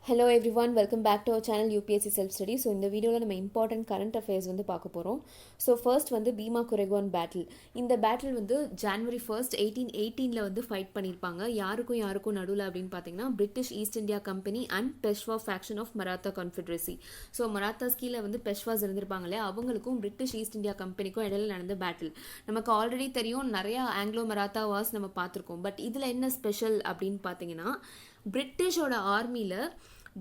Hello everyone, welcome back to our channel UPSC Self Study. So இந்த வீடியோவில் நம்ம important current affairs வந்து பார்க்க போகிறோம். ஸோ ஃபர்ஸ்ட் வந்து பீமா குரெகான் பேட்டில். இந்த பேட்டில் வந்து ஜான்வரி 1 1818 வந்து ஃபைட் பண்ணியிருப்பாங்க. யாருக்கும் நடுவில் அப்படின்னு பார்த்தீங்கன்னா British East India Company and Peshwa faction of Maratha confederacy. So Marathas கீழே வந்து பெஷ்வாஸ் இருந்திருப்பாங்களே அவங்களுக்கும் பிரிட்டிஷ் ஈஸ்ட் இந்தியா கம்பெனிக்கும் இடையில நடந்த பேட்டில். நமக்கு ஆல்ரெடி தெரியும் நிறையா ஆங்கிலோ மராத்தா வார்ஸ் நம்ம பார்த்துருக்கோம். பட் இதில் என்ன ஸ்பெஷல் அப்படின்னு பார்த்தீங்கன்னா பிரிட்டிஷோட ஆர்மியில்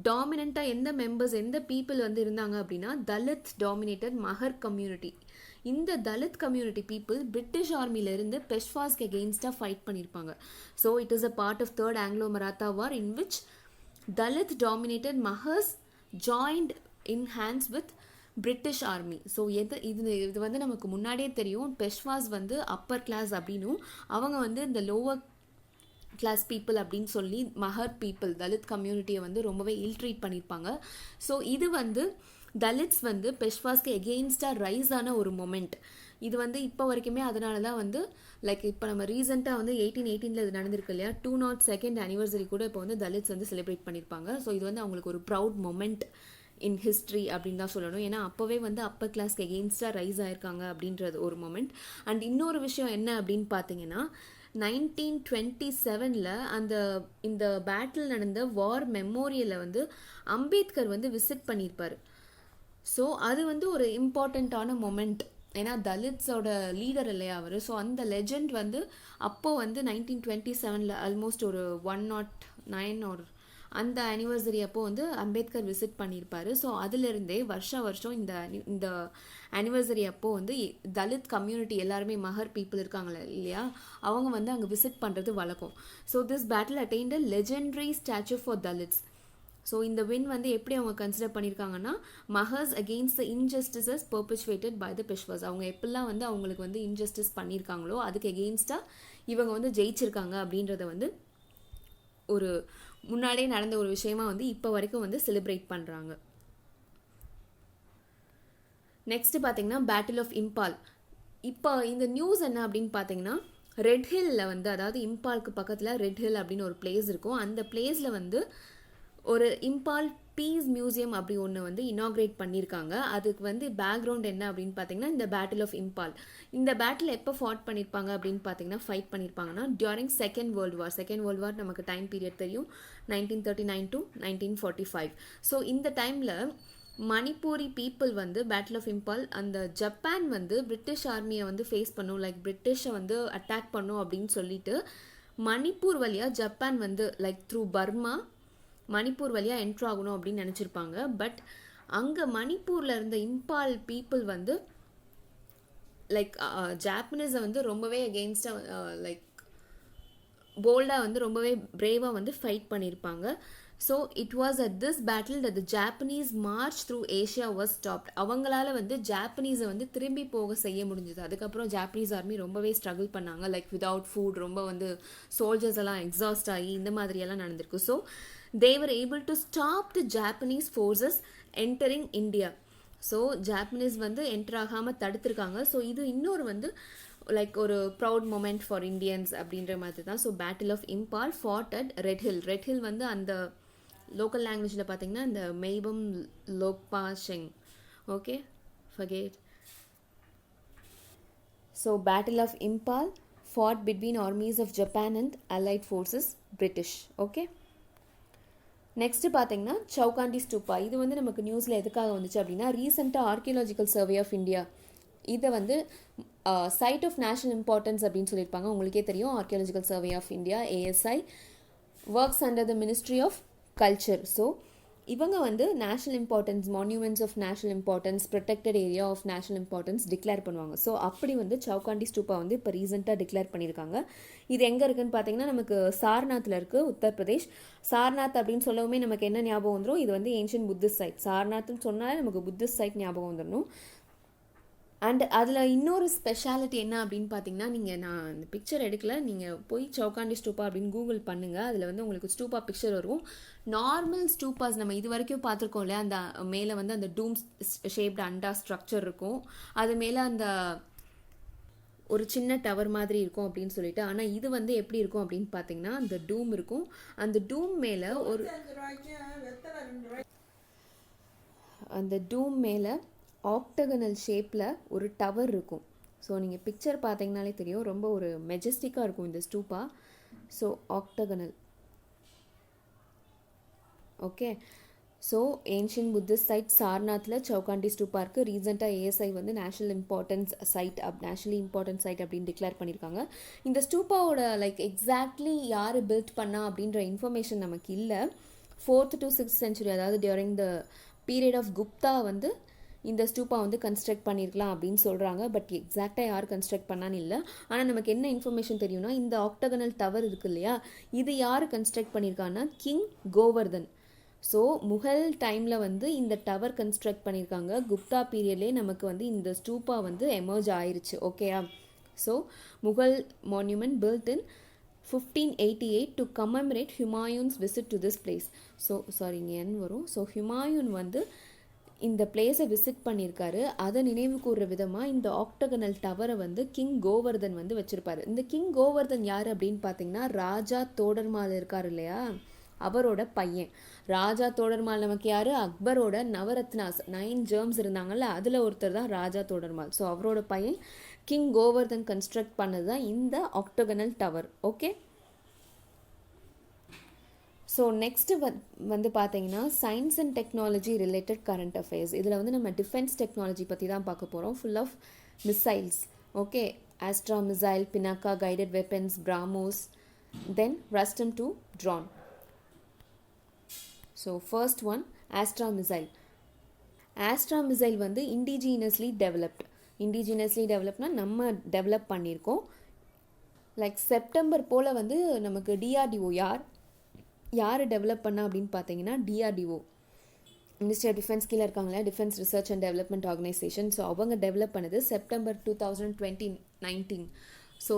டாமினண்ட்டாக எந்த மெம்பர்ஸ் எந்த பீப்புள் வந்து இருந்தாங்க அப்படின்னா தலித் டாமினேட்டட் மஹர் கம்யூனிட்டி. இந்த தலித் கம்யூனிட்டி பீப்புள் பிரிட்டிஷ் ஆர்மியிலிருந்து பெஷ்வாஸ்க்கு அகெயின்ஸ்டாக ஃபைட் பண்ணியிருப்பாங்க. So it is a part of third Anglo Maratha war in which Dalit dominated Mahars joined in hands with British army. So இது வந்து நமக்கு முன்னாடியே தெரியும். பெஷ்வாஸ் வந்து அப்பர் கிளாஸ் அப்படின்னும் அவங்க வந்து இந்த லோவர் கிளாஸ் பீப்புள் அப்படின்னு சொல்லி மஹர் பீப்புள் தலித் கம்யூனிட்டியை வந்து ரொம்பவே இல்ட்ரீட் பண்ணியிருப்பாங்க. ஸோ இது வந்து தலித்ஸ் வந்து பெஷ்வாஸ்க்கு எகெயின்ஸ்டாக ரைஸ் ஆன ஒரு மொமெண்ட். இது வந்து இப்போ வரைக்குமே அதனால தான் வந்து லைக் இப்போ நம்ம ரீசெண்டாக வந்து 1818 இது நடந்திருக்கு இல்லையா, 202nd anniversary கூட இப்போ வந்து தலித்ஸ் வந்து செலிப்ரேட் பண்ணியிருப்பாங்க. ஸோ இது வந்து அவங்களுக்கு ஒரு ப்ரவுட் மொமெண்ட் இன் ஹிஸ்ட்ரி அப்படின்னு தான் சொல்லணும். ஏன்னா அப்போவே வந்து அப்பர் கிளாஸ்க்கு எகெயின்ஸ்டாக ரைஸ் ஆயிருக்காங்க அப்படின்றது ஒரு மொமெண்ட். அண்ட் இன்னொரு விஷயம் என்ன அப்படின்னு பார்த்தீங்கன்னா 1927 இந்த பேட்டில் நடந்த வார் மெமோரியலை வந்து அம்பேத்கர் வந்து விசிட் பண்ணியிருப்பார். ஸோ அது வந்து ஒரு இம்பார்ட்டண்ட்டான மொமெண்ட். ஏன்னா தலித்ஸோட லீடர் இல்லையா அவர். ஸோ அந்த லெஜெண்ட் வந்து அப்போது வந்து 1927 ஆல்மோஸ்ட் ஒரு 109 ஒரு அந்த அனிவர்சரி அப்போ வந்து அம்பேத்கர் விசிட் பண்ணியிருப்பாரு. ஸோ அதிலிருந்தே வருஷம் இந்த அனிவர்சரி அப்போ வந்து தலித் கம்யூனிட்டி எல்லாருமே மஹர் பீப்புள் இருக்காங்களே இல்லையா, அவங்க வந்து அங்கே விசிட் பண்ணுறது வழக்கம். So this battle attained a legendary statue for Dalits. So இந்த வின் வந்து எப்படி அவங்க கன்சிடர் பண்ணியிருக்காங்கன்னா மஹர்ஸ் அகெயின்ஸ்ட் த இன்ஜஸ்டிசஸ் பெர்பெச்சுவேட்டட் பை த பெஷ்வாஸ். அவங்க எப்படிலாம் வந்து அவங்களுக்கு வந்து இன்ஜஸ்டிஸ் பண்ணியிருக்காங்களோ அதுக்கு எகெயின்ஸ்டாக இவங்க வந்து ஜெயிச்சிருக்காங்க அப்படின்றத வந்து ஒரு முன்னாடியே நடந்த ஒரு விஷயமா வந்து இப்போ வரைக்கும் வந்து செலிப்ரேட் பண்ணுறாங்க. நெக்ஸ்ட் பார்த்தீங்கன்னா பேட்டில் ஆஃப் இம்பால். இப்போ இந்த நியூஸ் என்ன அப்படின்னு பார்த்தீங்கன்னா ரெட் ஹில்லில் வந்து, அதாவது இம்பாலுக்கு பக்கத்தில் ரெட் ஹில் அப்படின்னு ஒரு பிளேஸ் இருக்கும். அந்த பிளேஸில் வந்து ஒரு இம்பால் பீஸ் மியூசியம் அப்படி ஒன்று வந்து இனாக்ரேட் பண்ணியிருக்காங்க. அதுக்கு வந்து பேக்ரவுண்ட் என்ன அப்படின்னு பார்த்தீங்கன்னா இந்த பேட்டில் ஆஃப் இம்பால். இந்த பேட்டில் எப்போ ஃபைட் பண்ணியிருப்பாங்கன்னா டியூரிங் செகண்ட் வேர்ல்டு வார் நமக்கு டைம் பீரியட் தெரியும், 1939 to 1945. ஸோ இந்த டைமில் மணிப்பூரி பீப்புள் வந்து பேட்டில் ஆஃப் இம்பால் அந்த ஜப்பான் வந்து பிரிட்டிஷ் ஆர்மியை வந்து ஃபேஸ் பண்ணும், லைக் பிரிட்டிஷை வந்து அட்டாக் பண்ணும் அப்படின்னு சொல்லிட்டு மணிப்பூர் வழியாக ஜப்பான் வந்து லைக் த்ரூ பர்மா மணிப்பூர் வழியாக என்ட்ரு ஆகணும் அப்படின்னு நினச்சிருப்பாங்க. பட் அங்கே மணிப்பூரில் இருந்த இம்பால் பீப்புள் வந்து லைக் ஜாப்பனீஸை வந்து ரொம்பவே அகெயின்ஸ்டாக லைக் போல்டாக வந்து ரொம்பவே பிரேவாக வந்து ஃபைட் பண்ணியிருப்பாங்க. So it was at this battle that the Japanese March through Asia was stopped. அவங்களால வந்து ஜாப்பனீஸை வந்து திரும்பி போக செய்ய முடிஞ்சது. அதுக்கப்புறம் ஜாப்பனீஸ் ஆர்மி ரொம்பவே ஸ்ட்ரகிள் பண்ணாங்க, லைக் விதவுட் ஃபுட், ரொம்ப வந்து சோல்ஜர்ஸ் எல்லாம் எக்ஸாஸ்ட் ஆகி இந்த மாதிரியெல்லாம் நடந்திருக்கு. So they were able to stop the Japanese forces entering India. So Japanese வந்து என்டர் ஆகாமல் தடுத்துருக்காங்க. ஸோ இது இன்னொரு வந்து லைக் ஒரு ப்ரவுட் மொமெண்ட் ஃபார் இண்டியன்ஸ் அப்படின்ற மாதிரி தான். So battle of Imphal fought at red hill வந்து அந்த லோக்கல் லாங்குவேஜில் பார்த்தீங்கன்னா இந்த Maibam Lokpa Ching. Okay forget. So battle of Imphal fought between armies of Japan and allied forces British. Okay, next பார்த்தீங்கன்னா சவுகாண்டி ஸ்டூப்பா. இது வந்து நமக்கு நியூஸில் எதுக்காக வந்துச்சு அப்படின்னா ரீசெண்டாக ஆர்கியாலஜிக்கல் சர்வே ஆஃப் இந்தியா இதை வந்து சைட் ஆஃப் நேஷனல் இம்பார்ட்டன்ஸ் அப்படின்னு சொல்லியிருப்பாங்க. உங்களுக்கே தெரியும் archaeological survey of India ASI works under the ministry of culture. So இவங்க வந்து national importance, monuments of national importance, protected area of national importance declare பண்ணுவாங்க. So அப்படி வந்து சவுகாண்டி ஸ்டூப்பா வந்து இப்போ ரீசெண்டாக டிக்ளேர் பண்ணியிருக்காங்க. இது எங்கே இருக்குன்னு பார்த்தீங்கன்னா நமக்கு சார்நாத்தில் இருக்குது, உத்தரப்பிரதேஷ். சார்நாத் அப்படின்னு சொல்லவுமே நமக்கு என்ன ஞாபகம் வந்துடும், இது வந்து ஏன்ஷியன்ட் புத்திஸ்ட் சைட். சார்நாத்னு சொன்னாலே நமக்கு புத்திஸ்ட் சைட் ஞாபகம் வந்துடணும். அண்ட் அதில் இன்னொரு ஸ்பெஷாலிட்டி என்ன அப்படின்னு பார்த்தீங்கன்னா நான் இந்த பிக்சர் எடுக்கல, நீங்கள் போய் சவுகாண்டி ஸ்டூப்பா அப்படின்னு கூகுள் பண்ணுங்கள். அதில் வந்து உங்களுக்கு ஸ்டூப்பா பிக்சர் வரும். நார்மல் ஸ்டூப்பாஸ் நம்ம இது வரைக்கும் பார்த்துருக்கோம் இல்லையா, அந்த மேலே வந்து அந்த டூம் ஷேப்டு அண்டா ஸ்ட்ரக்சர் இருக்கும், அது மேலே அந்த ஒரு சின்ன டவர் மாதிரி இருக்கும் அப்படின்னு சொல்லிட்டு. ஆனால் இது வந்து எப்படி இருக்கும் அப்படின்னு பார்த்தீங்கன்னா அந்த டூம் இருக்கும். அந்த டூம் மேலே ஆக்டகனல் ஷேப்பில் ஒரு டவர் இருக்கும். ஸோ நீங்கள் பிக்சர் பார்த்தீங்கனாலே தெரியும், ரொம்ப ஒரு மெஜஸ்டிக்காக இருக்கும் இந்த stupa. So octagonal. Okay. So ancient Buddhist site சார்நாத்தில் சௌகாண்டி ஸ்டூப்பா இருக்குது. ரீசெண்டாக ஏஎஸ்ஐ வந்து நேஷ்னலி இம்பார்ட்டன்ட் சைட் அப்படின்னு டிக்ளேர் பண்ணியிருக்காங்க. இந்த ஸ்டூப்பாவோட எக்ஸாக்ட்லி யார் பில்ட் பண்ணா அப்படின்ற இன்ஃபர்மேஷன் நமக்கு இல்லை. 4th to 6th century, அதாவது during the period of Gupta வந்து இந்த ஸ்டூப்பா வந்து கன்ஸ்ட்ரக்ட் பண்ணியிருக்கலாம் அப்படின்னு சொல்கிறாங்க. பட் எக்ஸாக்டாக யார் கன்ஸ்ட்ரக்ட் பண்ணான்னு இல்லை. ஆனால் நமக்கு என்ன இன்ஃபர்மேஷன் தெரியும்னா, இந்த ஆக்டகனல் டவர் இருக்குது இல்லையா, இது யார் கன்ஸ்ட்ரக்ட் பண்ணியிருக்காங்கன்னா கிங் கோவர்தன். ஸோ முகல் டைமில் வந்து இந்த டவர் கன்ஸ்ட்ரக்ட் பண்ணியிருக்காங்க. குப்தா பீரியட்லேயே நமக்கு வந்து இந்த ஸ்டூப்பா வந்து எமர்ஜ் ஆயிடுச்சு. ஓகேயா. So Mughal monument built in 1588 to commemorate Humayun's visit to this place. இங்கே என் வரும். ஸோ ஹுமாயூன் வந்து இந்த பிளேஸை விசிட் பண்ணியிருக்காரு. அதை நினைவு கூறுற விதமாக இந்த ஆக்டகனல் டவரை வந்து கிங் கோவர்தன் வந்து வச்சுருப்பாரு. இந்த கிங் கோவர்தன் யார் அப்படின்னு பார்த்தீங்கன்னா ராஜா தோடர்மால் இருக்கார் இல்லையா, அவரோட பையன். ராஜா தோடர்மால் நமக்கு யார்? அக்பரோட நவரத்னாஸ் 9 ஜெர்ம்ஸ் இருந்தாங்கல்ல, அதில் ஒருத்தர் தான் ராஜா தோடர்மால். ஸோ அவரோட பையன் கிங் கோவர்தன் கன்ஸ்ட்ரக்ட் பண்ணது தான் இந்த octagonal tower. Okay. So next வந்து பார்த்தீங்கன்னா science and technology related current affairs. இதில் வந்து நம்ம டிஃபென்ஸ் டெக்னாலஜி பற்றி தான் பார்க்க போகிறோம். Full of missiles. Okay. Astra missile, Pinaka guided weapons, BrahMos, then Rustom 2 drone. So first one Astra missile. Astra missile வந்து இண்டிஜினஸ்லி டெவலப்னா நம்ம டெவலப் பண்ணியிருக்கோம். செப்டம்பர் போல் வந்து நமக்கு டிஆர்டிஓ யார் டெவலப் பண்ணா அப்படின்னு பார்த்தீங்கன்னா டிஆர்டிஓ, மினிஸ்ட்ரி ஆஃப் டிஃபென்ஸ் கீழே இருக்காங்களா, defence research and development organisation. So அவங்க டெவலப் பண்ணது September 2019. So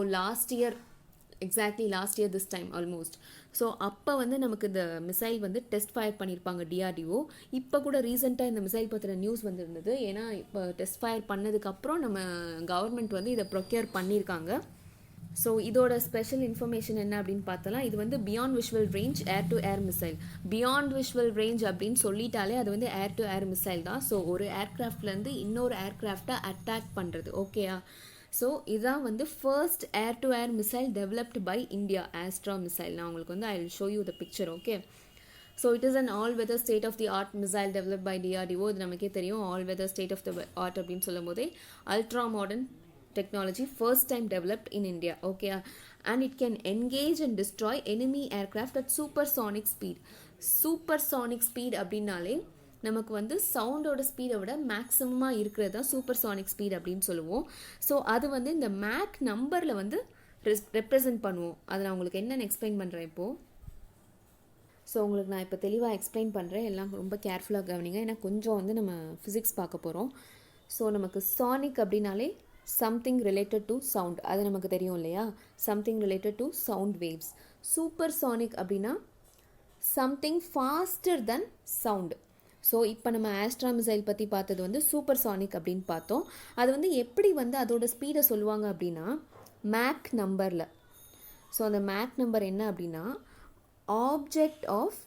exactly last year this time almost. So அப்போ வந்து நமக்கு இந்த மிசைல் வந்து டெஸ்ட் ஃபயர் பண்ணியிருப்பாங்க டிஆர்டிஓ. இப்போ கூட ரீசெண்டாக இந்த மிசைல் பற்றின நியூஸ் வந்துருந்தது. ஏன்னா இப்போ டெஸ்ட் ஃபயர் பண்ணதுக்கப்புறம் நம்ம கவர்மெண்ட் வந்து இதை ப்ரொக்யூர் பண்ணியிருக்காங்க. ஸோ இதோட ஸ்பெஷல் இன்ஃபர்மேஷன் என்ன அப்படின்னு பார்த்தலாம், இது வந்து beyond visual range air to air missile. Beyond visual range அப்படின்னு சொல்லிட்டாலே அது வந்து ஏர் டு ஏர் மிசைல் தான். ஸோ ஒரு ஏர்க்ராஃப்ட்லேருந்து இன்னொரு ஏர்க்ராஃப்டை அட்டாக் பண்ணுறது. ஓகேயா. ஸோ இதுதான் வந்து first air to air missile developed by India, Astra missile. நான் உங்களுக்கு வந்து I will show you the picture. Okay. So it is an all weather state of the art missile develop by DRDO. இது நமக்கே தெரியும். All weather state of the art அப்படின்னு சொல்லும் போதே ultra modern technology first time developed in India. Okay. And it can engage and destroy enemy aircraft at supersonic speed. Supersonic speed அப்படின்னாலே நமக்கு வந்து சவுண்டோட ஸ்பீடை விட மேக்ஸிமமாக இருக்கிறது தான் சூப்பர்சானிக் ஸ்பீட் அப்படின்னு சொல்லுவோம். ஸோ அது வந்து இந்த மேக் நம்பரில் வந்து ரெப்ரசன்ட் பண்ணுவோம். அதை நான் உங்களுக்கு என்னென்னு எக்ஸ்பிளைன் பண்ணுறேன் இப்போது. ஸோ உங்களுக்கு நான் இப்போ தெளிவாக எக்ஸ்பிளைன் பண்ணுறேன். எல்லாம் ரொம்ப கேர்ஃபுல்லாக கவனிங்க, ஏன்னா கொஞ்சம் வந்து நம்ம ஃபிசிக்ஸ் பார்க்க போகிறோம். ஸோ நமக்கு சானிக் அப்படின்னாலே சம்திங் ரிலேட்டட் டு சவுண்ட், அது நமக்கு தெரியும் இல்லையா, something related to sound waves. Super Sonic அப்படின்னா something faster than sound. So இப்போ நம்ம ஆஸ்ட்ரா மிசைல் பற்றி பார்த்தது வந்து சூப்பர் சானிக் அப்படின்னு பார்த்தோம். அது வந்து எப்படி வந்து அதோட ஸ்பீடை சொல்லுவாங்க அப்படின்னா மேக் நம்பரில். ஸோ அந்த மேக் நம்பர் என்ன அப்படின்னா object of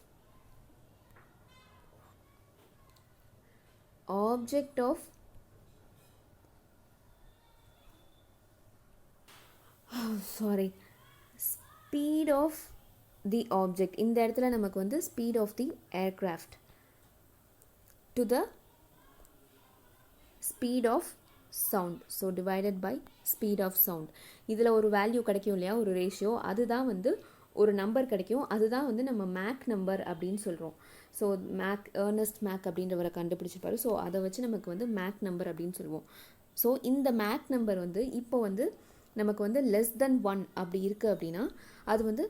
speed of the object. இந்த இடத்துல நமக்கு வந்து speed of the aircraft to the speed of sound. So divided by speed of sound. இதில் ஒரு வேல்யூ கிடைக்கும் இல்லையா, ஒரு ரேஷியோ, அதுதான் வந்து ஒரு நம்பர் கிடைக்கும். அதுதான் வந்து நம்ம மேக் நம்பர் அப்படின்னு சொல்கிறோம். ஸோ ஏர்னஸ்ட் மேக் அப்படின்றவரை கண்டுபிடிச்சிருப்பாரு. ஸோ அதை வச்சு நமக்கு வந்து மேக் நம்பர் அப்படின்னு சொல்லுவோம். ஸோ இந்த மேக் நம்பர் வந்து இப்போ வந்து நமக்கு வந்து லெஸ் தென் 1 அப்படி இருக்குது அப்படின்னா அது வந்து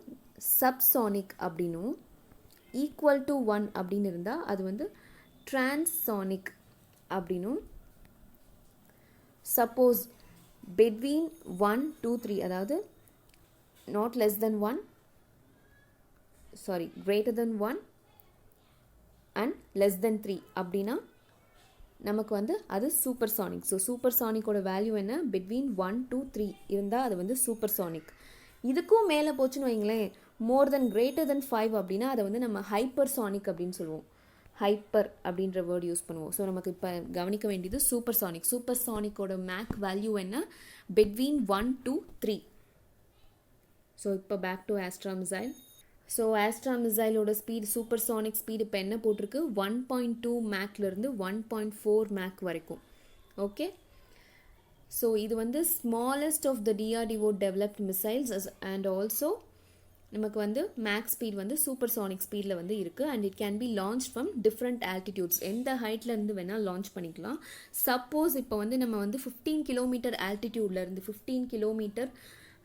சப்சானிக் அப்படின்னும், ஈக்குவல் டு 1 அப்படின்னு இருந்தால் அது வந்து டிரான்சானிக் அப்படின்னும், சப்போஸ் between 1 to 3 அதாவது not less than 1 greater than 1 and less than 3 அப்படின்னா நமக்கு வந்து அது சூப்பர்சானிக். ஸோ சூப்பர்சானிக்கோட வேல்யூ என்ன, பிட்வீன் 1 to 3 இருந்தால் அது வந்து சூப்பர்சானிக். இதுக்கும் மேலே போச்சுன்னு வைங்களேன், மோர் தென் கிரேட்டர் தென் 5 அப்படின்னா அதை வந்து நம்ம ஹைப்பர்சானிக் அப்படின்னு சொல்லுவோம். ஹைப்பர் அப்படின்ற வேர்டு யூஸ் பண்ணுவோம். ஸோ நமக்கு இப்போ கவனிக்க வேண்டியது சூப்பர்சானிக். சூப்பர்சானிக்கோட மேக் வேல்யூ என்ன, பிட்வீன் 1 to 3. ஸோ இப்போ back to Astra missile. So Astra மிசைலோட ஸ்பீட், சூப்பர்சானிக் ஸ்பீடு இப்போ என்ன போட்டிருக்கு, 1.2 மேக்லேருந்து 1.4 மேக் வரைக்கும். ஓகே, ஸோ இது வந்து smallest of the DRDO developed missiles and also நமக்கு வந்து மேக் ஸ்பீட் வந்து சூப்பர்சானிக் ஸ்பீடில் வந்து இருக்குது. And it can be launch from different altitudes, எந்த ஹைட்லேருந்து வேணால் லான்ச் பண்ணிக்கலாம். சப்போஸ் இப்போ வந்து நம்ம வந்து 15 கிலோமீட்டர் ஆல்டிடியூட்லேருந்து 15 கிலோமீட்டர்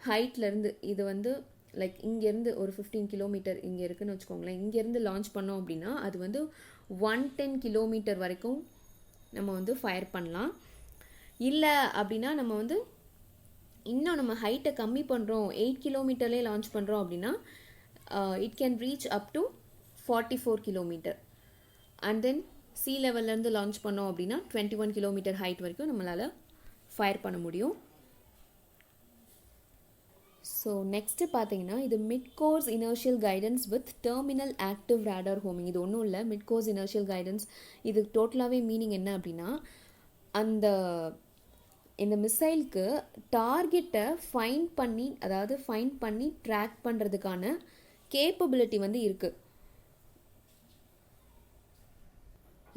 ஹைட்லேருந்து இது வந்து லைக் இங்கேருந்து ஒரு 15 கிலோமீட்டர் இங்கே இருக்குதுன்னு வச்சுக்கோங்களேன், இங்கேருந்து லான்ச் பண்ணோம் அப்படின்னா அது வந்து 110 கிலோமீட்டர் வரைக்கும் நம்ம வந்து ஃபயர் பண்ணலாம். இல்லை அப்படின்னா நம்ம வந்து இன்னும் நம்ம ஹைட்டை கம்மி பண்ணுறோம், 8 கிலோமீட்டர்லேயே லான்ச் பண்ணுறோம் அப்படின்னா it can reach up to 44 kilometre. And then sea லெவல்லேருந்து லான்ச் பண்ணோம் அப்படின்னா 21 கிலோமீட்டர் ஹைட் வரைக்கும் நம்மளால் ஃபயர் பண்ண முடியும். ஸோ நெக்ஸ்ட்டு பார்த்தீங்கன்னா இது mid course inertial guidance with terminal active radar homing. இது ஒன்றும் இல்லை, மிட் கோர்ஸ் இனர்ஷியல் கைடன்ஸ் இது டோட்டலாகவே மீனிங் என்ன அப்படின்னா, இந்த மிசைலுக்கு டார்கெட்டை ஃபைண்ட் பண்ணி ட்ராக் பண்ணுறதுக்கான கேப்பபிலிட்டி வந்து இருக்குது.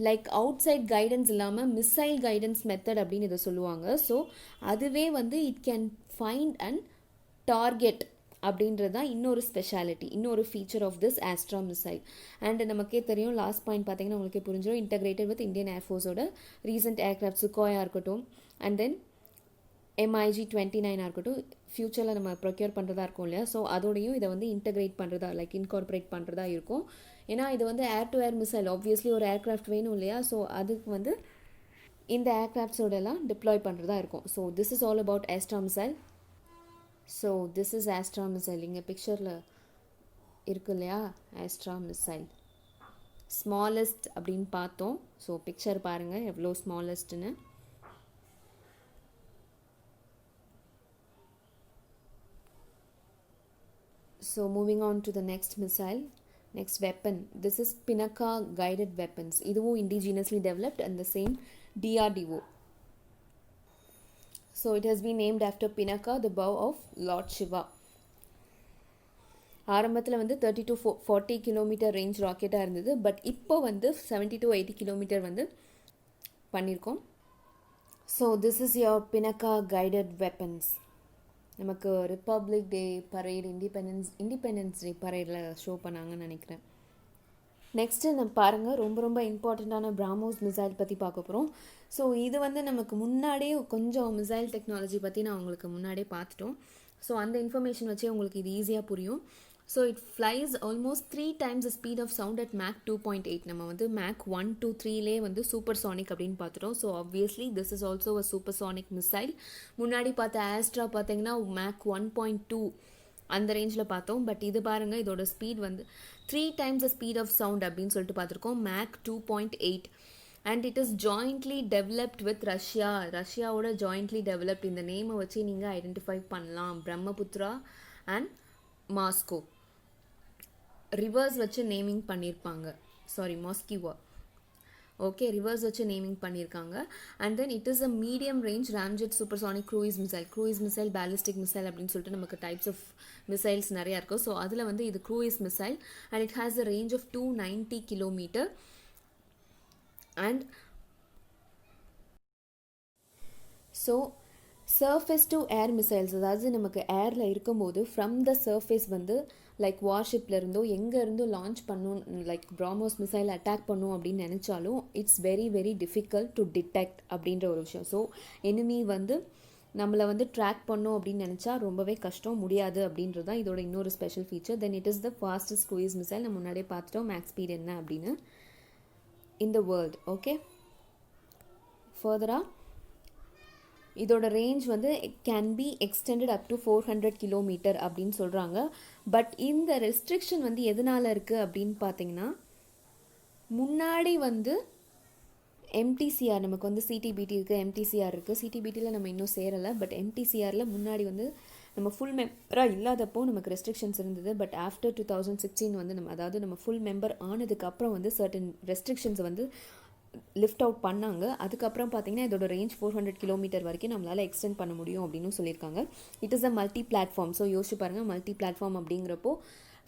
லைக் அவுட் சைட் கைடன்ஸ் இல்லாமல் மிசைல் கைடன்ஸ் மெத்தட் அப்படின்னு இதை சொல்லுவாங்க. ஸோ அதுவே வந்து it can find and target அப்படின்றது தான் இன்னொரு ஸ்பெஷாலிட்டி, இன்னொரு feature of this Astra missile. And நமக்கே தெரியும், லாஸ்ட் பாயிண்ட் பார்த்தீங்கன்னா உங்களுக்கே புரிஞ்சிடும், இன்டகிரேட்டட் வித் இந்தியன் ஏர்ஃபோர்ஸோட ரீசெண்ட் ஏர்க்ராஃப்ட் சுக்கோயா இருக்கட்டும், அண்ட் தென் MiG-29 இருக்கட்டும், ஃப்யூச்சரில் நம்ம ப்ரொக்யூர் பண்ணுறதா இருக்கும் இல்லையா, ஸோ அதோடையும் இதை வந்து இன்டகிரேட் பண்ணுறதா லைக் இன்கார்பரேட் பண்ணுறதா இருக்கும். ஏன்னா இது வந்து ஏர் டு ஏர் மிசைல், ஆப்வியஸ்லி ஒரு ஏர்க்ராஃப்ட் வேணும் இல்லையா, ஸோ அதுக்கு வந்து இந்த ஏர்க்ராஃப்ட்ஸோடலாம் டிப்ளாய் பண்ணுறதா இருக்கும். So this is all about Astra missile. So this is Astra missile. இங்கே பிக்சரில் இருக்கு இல்லையா ஆஸ்ட்ரா மிசைல், ஸ்மாலஸ்ட் அப்படின்னு பார்த்தோம். ஸோ பிக்சர் பாருங்கள் எவ்வளோ ஸ்மாலஸ்ட்னு. So moving on to the next missile, next weapon. This is Pinaka guided weapons. இதுவும் indigenously developed and the same DRDO. So it has been named after Pinaka, the bow of Lord Shiva. ஆரம்பத்தில் வந்து 30 to 40 kilometre range ராக்கெட்டாக இருந்தது, but இப்போ வந்து 70 to 80 kilometre வந்து பண்ணியிருக்கோம். So this is your Pinaka guided weapons. நமக்கு republic day parade, independence day பரேடில் show பண்ணாங்கன்னு நினைக்கிறேன். நெக்ஸ்ட்டு நம்ம பாருங்கள், ரொம்ப ரொம்ப இம்பார்ட்டண்ட்டான பிராமோஸ் மிசைல் பற்றி பார்க்க போகிறோம். ஸோ இது வந்து நமக்கு முன்னாடியே கொஞ்சம் மிசைல் டெக்னாலஜி பற்றி நான் உங்களுக்கு முன்னாடியே பார்த்துட்டோம். ஸோ அந்த இன்ஃபர்மேஷன் வச்சே உங்களுக்கு இது ஈஸியாக புரியும். So it flies almost 3 times the speed of sound at Mach 2.8. நம்ம வந்து Mach 1 to 3லே வந்து சூப்பர்சானிக் அப்படின்னு பார்த்துட்டோம். So obviously this is also a supersonic missile. முன்னாடி பார்த்த ஆஸ்ட்ரா பார்த்தீங்கன்னா Mach 1.2 அந்த ரேஞ்சில் பார்த்தோம். பட் இது பாருங்கள், இதோட ஸ்பீட் வந்து 3 times the speed of sound அப்படின்னு சொல்லிட்டு பார்த்துருக்கோம், Mach 2.8. And it is jointly developed with ரஷ்யாவோட ஜாயிண்ட்லி டெவலப்ட். இந்த நேமை வச்சு நீங்கள் ஐடென்டிஃபை பண்ணலாம், பிரம்மபுத்ரா அண்ட் மாஸ்கோ. ரிவர்ஸ் வச்சு நேமிங் பண்ணியிருப்பாங்க, மாஸ்கிவா. ஓகே, ரிவர்ஸ் வச்சு நேமிங் பண்ணியிருக்காங்க. And then it is a medium range ramjet supersonic cruise missile, ballistic missile அப்படின்னு சொல்லிட்டு நமக்கு டைப்ஸ் ஆஃப் மிசைல்ஸ் நிறையா இருக்கும். ஸோ அதில் வந்து இது cruise missile and it has a range of 290 kilometre. And so surface to air missiles, அதாவது நமக்கு ஏரில் இருக்கும்போது ஃப்ரம் த சர்ஃபேஸ் வந்து லைக் வார்ஷிப்லேருந்தோ எங்கே இருந்தோ லான்ச் பண்ணும், லைக் பிராமோஸ் மிசைல் அட்டாக் பண்ணும் அப்படின்னு நினச்சாலும் it's very very difficult to detect அப்படின்ற ஒரு விஷயம். ஸோ எனிமி வந்து நம்மளை வந்து ட்ராக் பண்ணும் அப்படின்னு நினச்சா ரொம்பவே கஷ்டம், முடியாது அப்படின்றது தான் இதோட இன்னொரு special feature. Then it is the fastest cruise missile. நம்ம முன்னாடியே பார்த்துட்டோம் மேக்ஸ் ஸ்பீட் என்ன அப்படின்னு இன் த வேர்ல்ட். ஓகே, ஃபர்தராக இதோட ரேஞ்ச் வந்து can be extended up to 400 kilometre அப்படின்னு சொல்கிறாங்க. பட் இந்த ரெஸ்ட்ரிக்ஷன் வந்து எதனால் இருக்குது அப்படின்னு பார்த்தீங்கன்னா, முன்னாடி வந்து எம்டிசிஆர் நமக்கு வந்து சிடிபிடி இருக்குது, எம்டிசிஆர் இருக்குது. சிடிபிடியில் நம்ம இன்னும் சேரலை, பட் எம்டிசிஆரில் முன்னாடி வந்து நம்ம ஃபுல் மெம்பராக இல்லாதப்போ நமக்கு ரெஸ்ட்ரிக்ஷன்ஸ் இருந்தது. பட் ஆஃப்டர் 2016 வந்து நம்ம அதாவது நம்ம ஃபுல் மெம்பர் ஆனதுக்கப்புறம் வந்து சர்டன் ரெஸ்ட்ரிக்ஷன்ஸை வந்து லிஃப்ட் அவுட் பண்ணாங்க. அதுக்கப்புறம் பார்த்தீங்கன்னா இதோட ரேஞ்ச் 400 கிலோமீட்டர் வரைக்கும் நம்மளால் எக்ஸ்டெண்ட் பண்ண முடியும் அப்படின்னு சொல்லியிருக்காங்க. It is a multi platform. So யோசிச்சு பாருங்கள், மல்டி பிளாட்ஃபார்ம் அப்படிங்கிறப்போ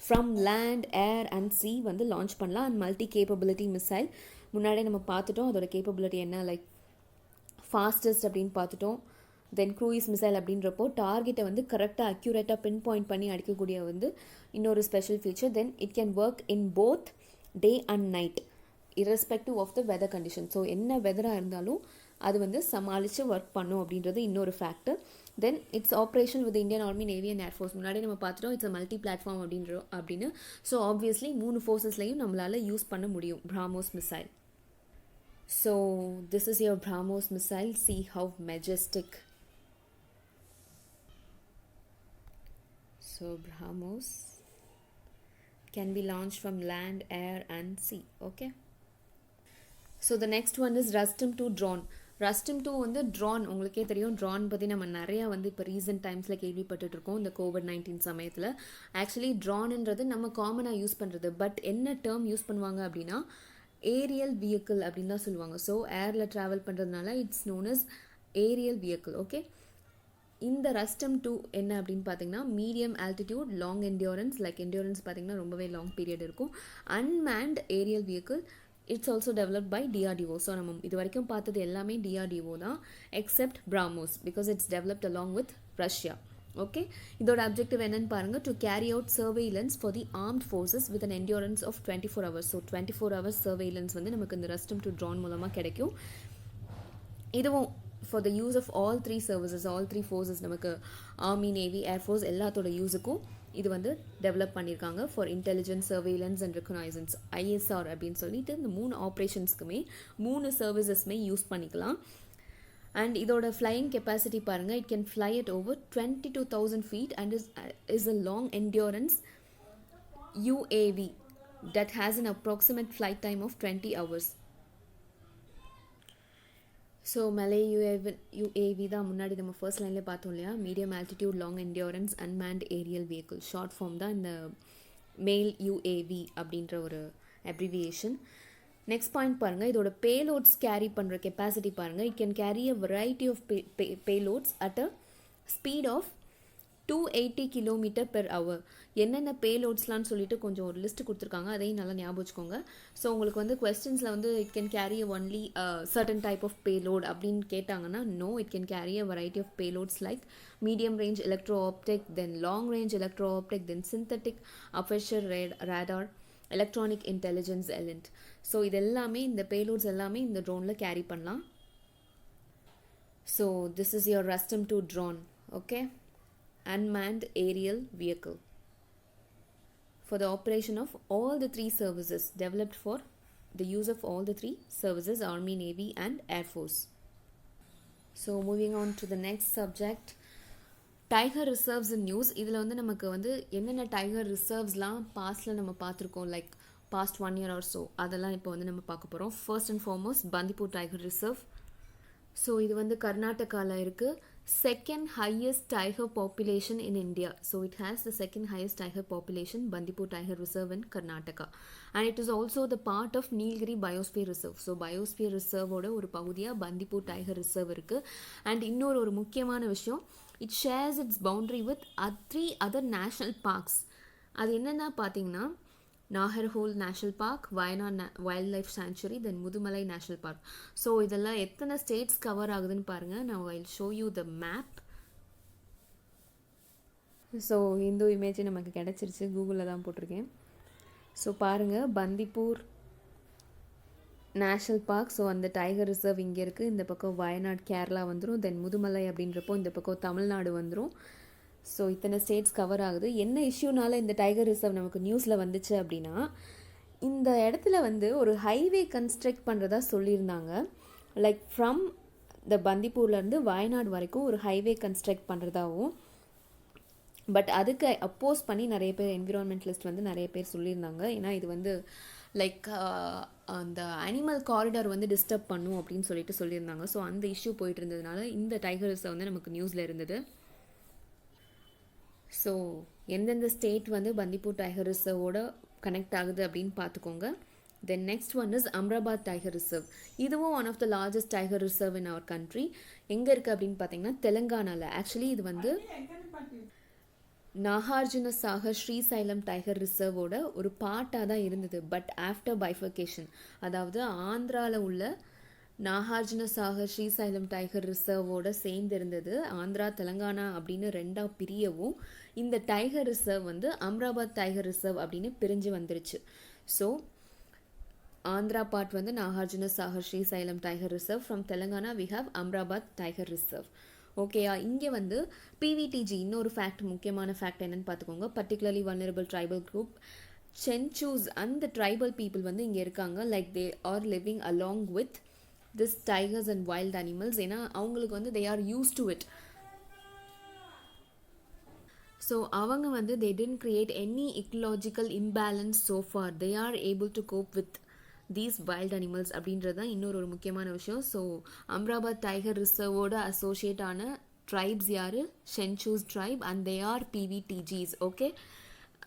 from land, air and C வந்து லான்ச் பண்ணலாம். அண்ட் மல்டி கேப்பபிலிட்டி மிசைல் முன்னாடியே நம்ம பார்த்துட்டோம். அதோட கேப்பபிலிட்டி என்ன, லைக் ஃபாஸ்டஸ்ட் அப்படின்னு பார்த்துட்டோம். தென் க்ரூயிஸ் மிசைல் அப்படின்றப்போ டார்கெட்டை வந்து கரெக்டாக அக்யூரேட்டாக பின் பாயிண்ட் பண்ணி அடிக்கக்கூடிய வந்து இன்னொரு special feature. Then it can work in both day and night irrespective of the weather condition. So என்ன வெதராக இருந்தாலும் அது வந்து சமாளித்து ஒர்க் பண்ணும் அப்படின்றது இன்னொரு factor. Then it's operation with Indian army, navy and air force. முன்னாடி நம்ம பார்த்துட்டோம் இட்ஸ் அ மல்டி பிளாட்ஃபார்ம் அப்படின்னு. ஸோ ஆப்வியஸ்லி 3 ஃபோர்ஸஸ்லையும் நம்மளால் யூஸ் பண்ண முடியும் BrahMos missile. So this is your BrahMos missile. See how majestic. So BrahMos can be launched from land, air and sea. Okay. So the next one is Rustem 2 drone. Rustem 2 வந்து Tran, உங்களுக்கே தெரியும் Tran பற்றி நம்ம நிறையா வந்து இப்போ recent டைம்ஸில் கேள்விப்பட்டுருக்கோம் இந்த COVID-19 சமயத்தில். ஆக்சுவலி ட்ரான்ன்றது நம்ம காமனாக யூஸ் பண்ணுறது. பட் என்ன டேர்ம் யூஸ் பண்ணுவாங்க அப்படின்னா ஏரியல் வெஹிக்கிள் அப்படின்னு தான் சொல்லுவாங்க. ஸோ ஏரில் ட்ராவல் பண்ணுறதுனால it's known as aerial vehicle. Okay. இந்த Rustem 2 என்ன அப்படின்னு பார்த்தீங்கன்னா medium altitude, long endurance. Like endurance பார்த்தீங்கன்னா ரொம்பவே லாங் பீரியட் இருக்கும். Unmanned aerial vehicle. It's also developed by DRDO. So நம்ம இது வரைக்கும் பார்த்தது எல்லாமே DRDO தான், except BrahMos because it's developed along with Russia. Okay. இதோட அப்ஜெக்டிவ் என்னன்னு பாருங்கள், to carry out surveillance for the armed forces with an endurance of 24 hours. So 24 hours surveillance வந்து நமக்கு இந்த Rustem 2 ட்ரான் மூலமாக கிடைக்கும். இதுவும் for the use of all 3 services, all 3 forces, நமக்கு ஆர்மி, நேவி, ஏர்ஃபோர்ஸ் எல்லாத்தோட யூஸுக்கும் இது வந்து டெவலப் பண்ணியிருக்காங்க. For intelligence, surveillance and reconnaissance, ISR அப்படின்னு சொல்லிட்டு இந்த 3 ஆப்ரேஷன்ஸ்க்குமே 3 சர்வீசஸ்மே யூஸ் பண்ணிக்கலாம். அண்ட் இதோட ஃப்ளையிங் கெப்பாசிட்டி பாருங்கள், it can fly at over 22,000 feet and is a long endurance UAV that has an approximate flight time of 20 hours. So MALE UAV தான் முன்னாடி நம்ம ஃபர்ஸ்ட் லைனில் பார்த்தோம் இல்லையா, medium altitude long endurance unmanned aerial vehicle. Short form தான் இந்த மேல் UAV அப்படின்ற ஒரு அப்ரிவியேஷன். நெக்ஸ்ட் பாயிண்ட் பாருங்கள், இதோட பேலோட்ஸ் கேரி பண்ணுற கெப்பாசிட்டி பாருங்கள். It can carry a variety of payloads at a speed of 280 km/h. என்னென்ன பேலோட்ஸ்லான்னு சொல்லிட்டு கொஞ்சம் ஒரு லிஸ்ட் கொடுத்துருக்காங்க, அதையும் நல்லா ஞாபகம் வச்சுக்கோங்க. ஸோ உங்களுக்கு வந்து கொஸ்டின்ஸில் வந்து it can carry only certain type of payload அப்படின்னு கேட்டாங்கன்னா no, it can carry a variety of payloads like medium range electro optic, then long range electro optic, then synthetic aperture radar, electronic intelligence ELINT. So இது எல்லாமே இந்த பேலோட்ஸ் எல்லாமே இந்த ட்ரோனில் carry பண்ணலாம். So this is your Rustem 2 drone. Okay. Unmanned aerial vehicle for the operation of all the 3 services, developed for the use of all the 3 services, Army, Navy and Air Force. So moving on to the next subject, tiger reserves in news. இதில் வந்து நமக்கு வந்து என்னென்ன tiger ரிசர்வ்ஸ்லாம் பாஸ்டில் நம்ம பார்த்துருக்கோம், like past 1 year or so, அதெல்லாம் இப்போ வந்து நம்ம பார்க்க போகிறோம். First and foremost Bandipur tiger reserve. So இது வந்து கர்நாடகாவில் இருக்குது. Second highest tiger population in India. So it has the second highest tiger population, Bandipur Tiger Reserve in Karnataka. And it is also the part of Nilgiri Biosphere Reserve. So Biosphere Reserve ஓட ஒரு பகுதியாக Bandipur Tiger Reserve இருக்குது. And இன்னொரு முக்கியமான விஷயம், it shares its boundary with 3 other national parks. அது என்னென்னா பார்த்தீங்கன்னா Nagarhole national park, Wayanad wildlife sanctuary, then Mudumalai national park. So இதெல்லாம் எத்தனை ஸ்டேட்ஸ் கவர் ஆகுதுன்னு பாருங்கள். நான் I show you the map. So இந்த இமேஜ் நமக்கு கிடச்சிருச்சு, கூகுளில் தான் போட்டிருக்கேன். ஸோ பாருங்கள், பந்திப்பூர் நேஷ்னல் பார்க். ஸோ அந்த டைகர் ரிசர்வ் இங்கே இருக்குது. இந்த பக்கம் வயநாட் கேரளா வந்துடும். தென் முதுமலை அப்படின்றப்போ இந்த பக்கம் தமிழ்நாடு வந்துடும். ஸோ இத்தனை ஸ்டேட்ஸ் கவர் ஆகுது. என்ன இஷ்யூனால இந்த டைகர் ரிசர்வ் நமக்கு நியூஸில் வந்துச்சு அப்படின்னா, இந்த இடத்துல வந்து ஒரு ஹைவே கன்ஸ்ட்ரக்ட் பண்ணுறதா சொல்லியிருந்தாங்க. லைக் ஃப்ரம் த பந்திப்பூர்லேருந்து வயநாடு வரைக்கும் ஒரு ஹைவே கன்ஸ்ட்ரக்ட் பண்ணுறதாகவும், பட் அதுக்கு அப்போஸ் பண்ணி நிறைய பேர் என்விரான்மெண்டலிஸ்ட் வந்து நிறைய பேர் சொல்லியிருந்தாங்க. ஏன்னா இது வந்து லைக் அந்த அனிமல் காரிடார் வந்து டிஸ்டர்ப் பண்ணும் அப்படின்னு சொல்லியிருந்தாங்க. ஸோ அந்த இஷ்யூ போயிட்டு இருந்ததுனால இந்த டைகர் ரிசர்வ் வந்து நமக்கு நியூஸில் இருந்தது. ஸோ எந்தெந்த ஸ்டேட் வந்து பந்திப்பூர் டைகர் ரிசர்வோட கனெக்ட் ஆகுது அப்படின்னு பார்த்துக்கோங்க. Then next one is Amrabad tiger reserve. இதுவும் one of the largest tiger reserve in our country. எங்கே இருக்குது அப்படின்னு பார்த்தீங்கன்னா தெலுங்கானாவில். ஆக்சுவலி இது வந்து நாகார்ஜுன சாகர் ஸ்ரீசைலம் டைகர் ரிசர்வோட ஒரு பார்ட்டாக தான் இருந்தது. பட் ஆஃப்டர் பைஃபர்கேஷன், அதாவது ஆந்திராவில் உள்ள நாகார்ஜுன சாகர் ஸ்ரீசைலம் டைகர் ரிசர்வோட சேர்ந்து இருந்தது. ஆந்திரா தெலுங்கானா அப்படின்னு ரெண்டாக பிரியவும் இந்த டைகர் ரிசர்வ் வந்து அம்ராபாத் டைகர் ரிசர்வ் அப்படின்னு பிரிஞ்சு வந்துருச்சு. ஸோ ஆந்திரா பார்ட் வந்து Nagarjuna Sagar Srisailam tiger reserve. From Telangana we have Amrabad tiger reserve. ஓகேயா? இங்கே வந்து பிவிடிஜி இன்னொரு ஃபேக்ட், முக்கியமான ஃபேக்ட் என்னன்னு பார்த்துக்கோங்க. பர்டிகுலர்லி வல்னரபிள் ட்ரைபல் குரூப் சென்ச்சூஸ் அந்த ட்ரைபல் பீப்புள் வந்து இங்கே இருக்காங்க. Like they are living along with this tigers and wild animals. ஏன்னா அவங்களுக்கு வந்து they are use to it. So அவங்க வந்து they didn't create any ecological imbalance so far. They are able to cope with these wild animals அப்படின்றது தான் இன்னொரு ஒரு முக்கியமான விஷயம். ஸோ அம்ராபாத் டைகர் ரிசர்வோட அசோசியேட் ஆன ட்ரைப்ஸ் யார்? Chenchus tribe and they are PVTGs. Okay.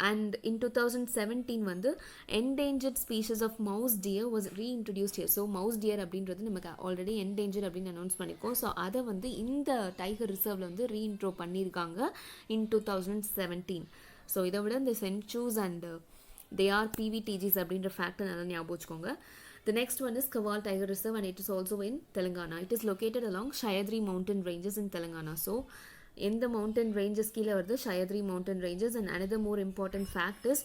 And in 2017 வந்து endangered species of mouse deer was reintroduced here. So mouse deer அப்படின்றது நமக்கு ஆல்ரெடி என்டேஞ்சர் அப்படின்னு அனௌன்ஸ் பண்ணியிருக்கோம். ஸோ அதை வந்து இந்த டைகர் ரிசர்வில் வந்து ரீஇன்ட்ரோ பண்ணியிருக்காங்க இன் 2017. ஸோ இதை விட இந்த சென்ச்சூஸ் அண்ட் தே ஆர் பிவிடிஜிஸ் அப்படின்ற ஃபேக்டை நல்லா ஞாபகம் வச்சுக்கோங்க. The next one is Kaval Tiger Reserve and it is also in Telangana. It is located along Shayadri mountain ranges in Telangana. So இந்த mountain ranges கீழே வருது Shayadri mountain ranges. And another more important fact is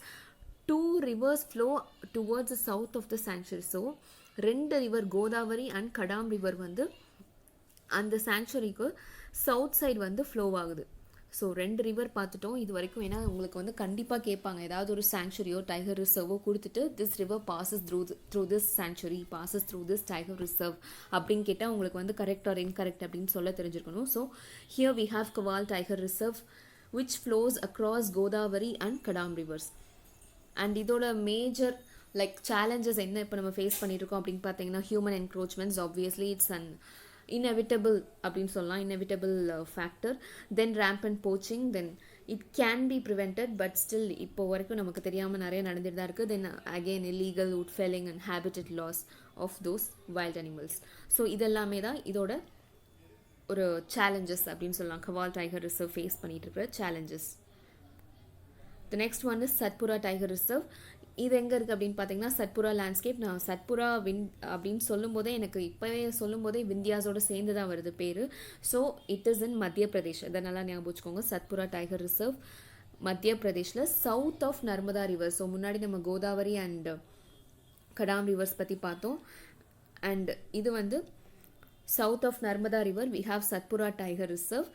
2 rivers flow towards the south of the sanctuary. So 2 river Godavari and Kadam river வந்து அந்த sanctuaryக்கு south side வந்து flow ஆகுது. So 2 river பார்த்துட்டோம் இது வரைக்கும். ஏன்னா உங்களுக்கு வந்து கண்டிப்பாக கேட்பாங்க, ஏதாவது ஒரு சாங்சுரியோ டைகர் ரிசர்வோ கொடுத்துட்டு this river bosses through this sanctuary, bosses through this tiger reserve அப்படின்னு கேட்டால் உங்களுக்கு வந்து கரெக்ட் ஆர் இன்கரெக்ட் அப்படின்னு சொல்ல தெரிஞ்சிருக்கணும். So here we have Kawal tiger reserve which flows across Godavari and Kadam rivers. And இதோட மேஜர் லைக் சேலஞ்சஸ் என்ன இப்போ நம்ம ஃபேஸ் பண்ணியிருக்கோம் அப்படின்னு பார்த்தீங்கன்னா human encroachments. Obviously it's an inevitable அப்படின்னு சொல்லலாம், inevitable factor. Then rampant poaching, then it can be prevented but still இப்போ வரைக்கும் நமக்கு தெரியாமல் நிறைய நடந்துட்டு தான் இருக்குது. Then again illegal wood felling and habitat loss of those wild animals. So இதெல்லாமே தான் இதோட ஒரு சேலஞ்சஸ் அப்படின்னு சொல்லலாம். கவால் டைகர் ரிசர்வ் ஃபேஸ் பண்ணிட்டு இருக்கிற challenges. The next one is Satpura Tiger Reserve. இது எங்கே இருக்குது அப்படின்னு பார்த்தீங்கன்னா சத்புரா லேண்ட்ஸ்கேப். நான் சத்புரா அப்படின்னு சொல்லும்போதே எனக்கு இப்போவே சொல்லும்போதே விந்தியாஸோட சேர்ந்து தான் வருது பேர். ஸோ இட் இஸ் இன் மத்திய பிரதேஷ். இதை நல்லா ஞாபகம் வச்சுக்கோங்க. சத்புரா டைகர் ரிசர்வ் மத்திய பிரதேஷில் south of Narmada river. So முன்னாடி நம்ம கோதாவரி அண்ட் கடாம் ரிவர்ஸ் பற்றி பார்த்தோம். அண்ட் இது வந்து south of Narmada river we have Satpura tiger reserve.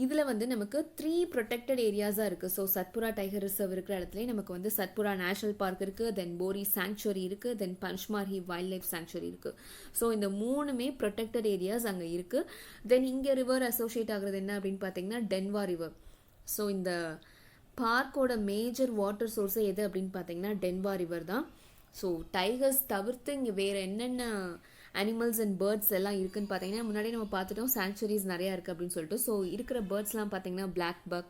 இதில் வந்து நமக்கு 3 ப்ரொடெக்டட் ஏரியாஸாக இருக்குது. ஸோ சத்புரா டைகர் ரிசர்வ் இருக்கிற இடத்துல நமக்கு வந்து சத்புரா நேஷனல் பார்க் இருக்குது, தென் போரி சாங்சுவரி இருக்குது, தென் பஞ்ச்மார்ஹி வைல்ட் லைஃப் சாங்சுவரி இருக்குது. ஸோ இந்த 3மே ப்ரொடெக்டட் ஏரியாஸ் அங்கே இருக்குது. தென் இங்கே ரிவர் அசோசியேட் ஆகுறது என்ன அப்படின்னு பார்த்தீங்கன்னா டென்வா ரிவர். ஸோ இந்த பார்க்கோட மேஜர் வாட்டர் சோர்ஸே எது அப்படின்னு பார்த்தீங்கன்னா டென்வா ரிவர் தான். ஸோ டைகர்ஸ் தவிர்த்து இங்கே வேறு என்னென்ன அனிமல்ஸ் அண்ட் பேர்ட்ஸ் எல்லாம் இருக்குன்னு பார்த்தீங்கன்னா முன்னாடி நம்ம பார்த்துட்டோம் சாங்சுவரிஸ் நிறையா இருக்குது அப்படின்னு சொல்லிட்டு. ஸோ இருக்கிற பேர்ட்ஸ்லாம் பார்த்தீங்கன்னா blackbuck,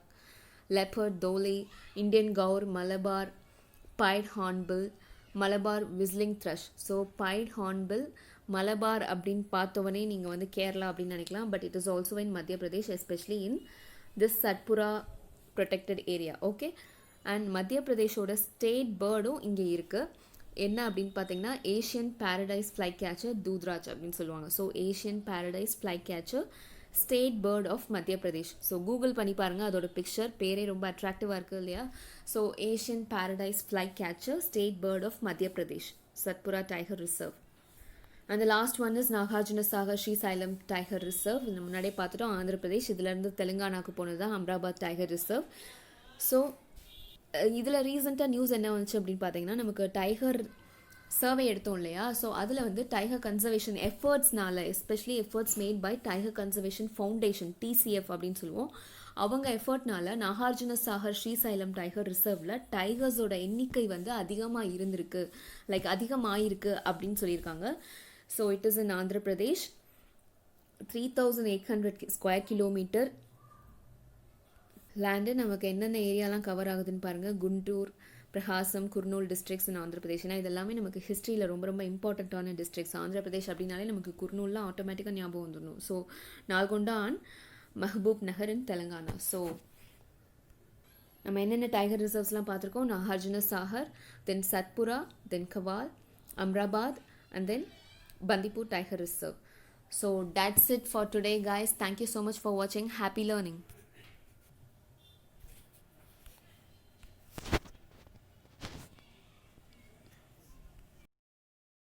leopard, dhole, Indian gaur, Malabar, pied hornbill, Malabar whistling thrush. So pied hornbill, Malabar அப்படின்னு பார்த்தவொடனே நீங்கள் வந்து கேரளா அப்படின்னு நினைக்கலாம். But it is also in Madhya Pradesh, especially in this Satpura protected area. Okay. And Madhya பிரதேஷோட ஸ்டேட் பேர்டும் இங்கே இருக்குது. என்ன அப்படின்னு பார்த்தீங்கன்னா Asian paradise flycatcher Doodhraj அப்படின்னு சொல்லுவாங்க. So Asian paradise flycatcher state bird of Madhya Pradesh. So Google பண்ணி பாருங்கள், அதோட பிக்சர் பேரே ரொம்ப அட்ராக்டிவாக இருக்குது இல்லையா? So Asian paradise flycatcher state bird of Madhya Pradesh, Satpura tiger reserve. And last one is Nagarjuna Sagar Srisailam tiger reserve. இந்த முன்னாடியே பார்த்துட்டோம் ஆந்திர பிரதேஷ். இதுலேருந்து தெலுங்கானாக்கு போனது தான் அம்ராபாத் டைகர் ரிசர்வ். ஸோ இதில் ரீசெண்டாக நியூஸ் என்ன வந்துச்சு அப்படின்னு பார்த்தீங்கன்னா நமக்கு டைகர் சர்வே எடுத்தோம் இல்லையா? ஸோ அதில் வந்து டைகர் கன்சர்வேஷன் எஃபர்ட்ஸ்னால, especially efforts made by tiger conservation foundation, TCF அப்படின்னு சொல்லுவோம். அவங்க எஃபர்ட்னால நாகார்ஜுன சாகர் ஸ்ரீசைலம் டைகர் ரிசர்வில் டைகர்ஸோட எண்ணிக்கை வந்து அதிகமாக இருந்திருக்கு, லைக் அதிகமாயிருக்கு அப்படின்னு சொல்லியிருக்காங்க. So it is in Andhra Pradesh. 3800 square kilometre land. நமக்கு என்னென்ன ஏரியாலாம் கவர் ஆகுதுன்னு பாருங்கள். குண்டூர், பிரகாசம், குர்னூல் டிஸ்ட்ரிக்ஸ் இன் ஆந்திர பிரதேஷ்னா இதெல்லாமே நமக்கு ஹிஸ்ட்ரியில் ரொம்ப ரொம்ப இம்பார்ட்டண்ட்டான டிஸ்ட்ரிக்ஸ். ஆந்திர பிரதேஷ் அப்படின்னாலே நமக்கு குர்னூல்லாம் ஆட்டோமேட்டிக்காக ஞாபகம் வந்துடணும். So Nalgonda and Mahbubnagar in Telangana. So நம்ம என்னென்ன டைகர் ரிசர்வ்ஸ்லாம் பார்த்துருக்கோம். Nagarjuna Sagar, then Satpura, then Kawal, Amrabad and then Bandipur tiger reserve. So that's it for today guys. Thank you so much for watching. Happy learning.